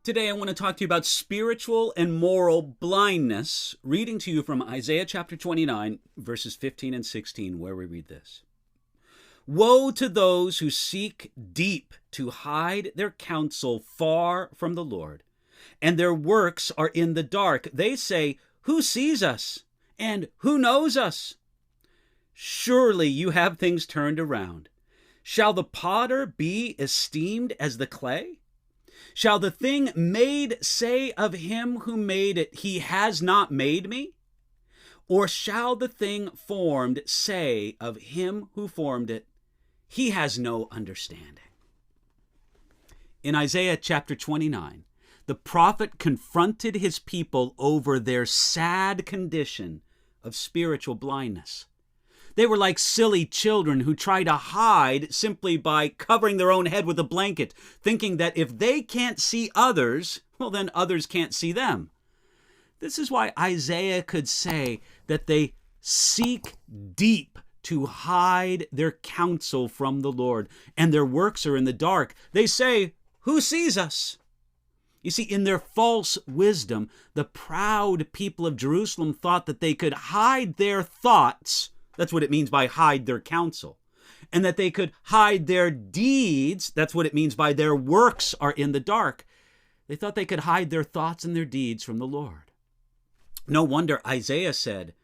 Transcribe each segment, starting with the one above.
Today I want to talk to you about spiritual and moral blindness, reading to you from Isaiah chapter 29, verses 15 and 16, where we read this. Woe to those who seek deep to hide their counsel far from the Lord, and their works are in the dark. They say, "Who sees us? And who knows us?" Surely you have things turned around. Shall the potter be esteemed as the clay? Shall the thing made say of him who made it, "He has not made me"? Or shall the thing formed say of him who formed it, "He has no understanding"? In Isaiah chapter 29, the prophet confronted his people over their sad condition of spiritual blindness. They were like silly children who try to hide simply by covering their own head with a blanket, thinking that if they can't see others, well, then others can't see them. This is why Isaiah could say that they seek deep to hide their counsel from the Lord, and their works are in the dark. They say, "Who sees us?" You see, in their false wisdom, the proud people of Jerusalem thought that they could hide their thoughts. That's what it means by hide their counsel. And that they could hide their deeds. That's what it means by their works are in the dark. They thought they could hide their thoughts and their deeds from the Lord. No wonder Isaiah said,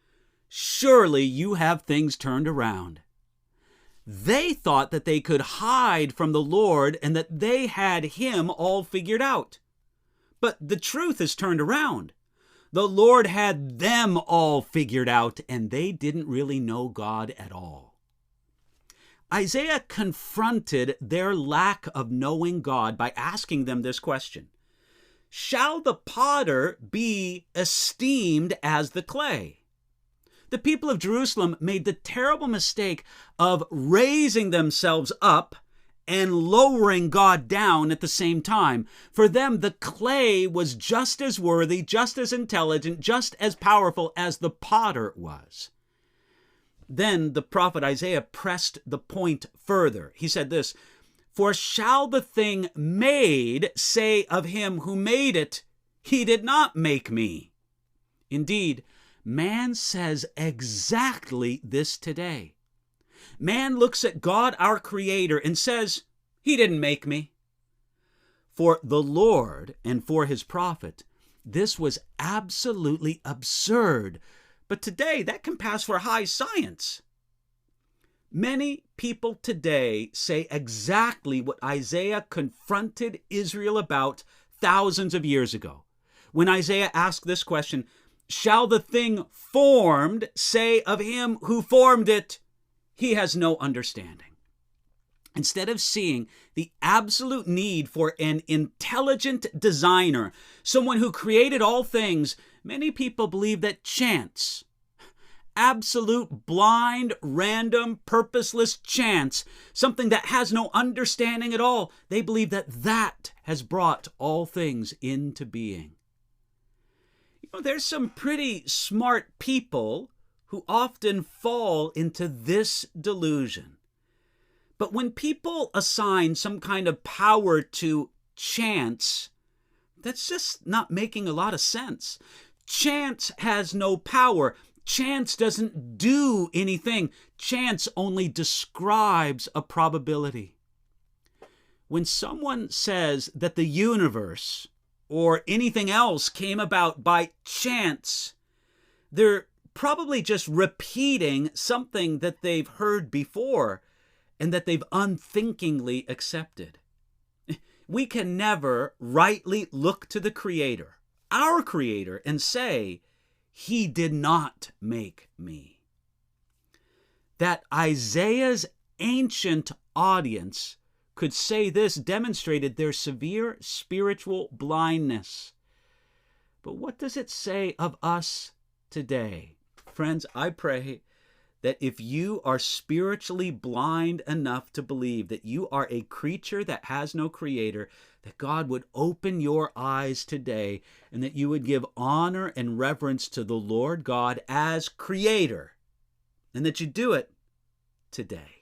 "Surely you have things turned around." They thought that they could hide from the Lord and that they had him all figured out. But the truth is turned around. The Lord had them all figured out, and they didn't really know God at all. Isaiah confronted their lack of knowing God by asking them this question: Shall the potter be esteemed as the clay? The people of Jerusalem made the terrible mistake of raising themselves up and lowering God down at the same time. For them, the clay was just as worthy, just as intelligent, just as powerful as the potter was. Then the prophet Isaiah pressed the point further. He said this, "For shall the thing made say of him who made it, 'He did not make me'?" Indeed, man says exactly this today. Man looks at God, our Creator, and says, "He didn't make me." For the Lord and for his prophet, this was absolutely absurd. But today, that can pass for high science. Many people today say exactly what Isaiah confronted Israel about thousands of years ago, when Isaiah asked this question, "Shall the thing formed say of him who formed it, 'He has no understanding'?" Instead of seeing the absolute need for an intelligent designer, someone who created all things, many people believe that chance, absolute, blind, random, purposeless chance, something that has no understanding at all, they believe that that has brought all things into being. There's some pretty smart people who often fall into this delusion. But when people assign some kind of power to chance, that's just not making a lot of sense. Chance has no power. Chance doesn't do anything. Chance only describes a probability. When someone says that the universe or anything else came about by chance, they're probably just repeating something that they've heard before and that they've unthinkingly accepted. We can never rightly look to the Creator, our Creator, and say, "He did not make me." That Isaiah's ancient audience could say this demonstrated their severe spiritual blindness. But what does it say of us today? Friends, I pray that if you are spiritually blind enough to believe that you are a creature that has no creator, that God would open your eyes today and that you would give honor and reverence to the Lord God as creator, and that you do it today.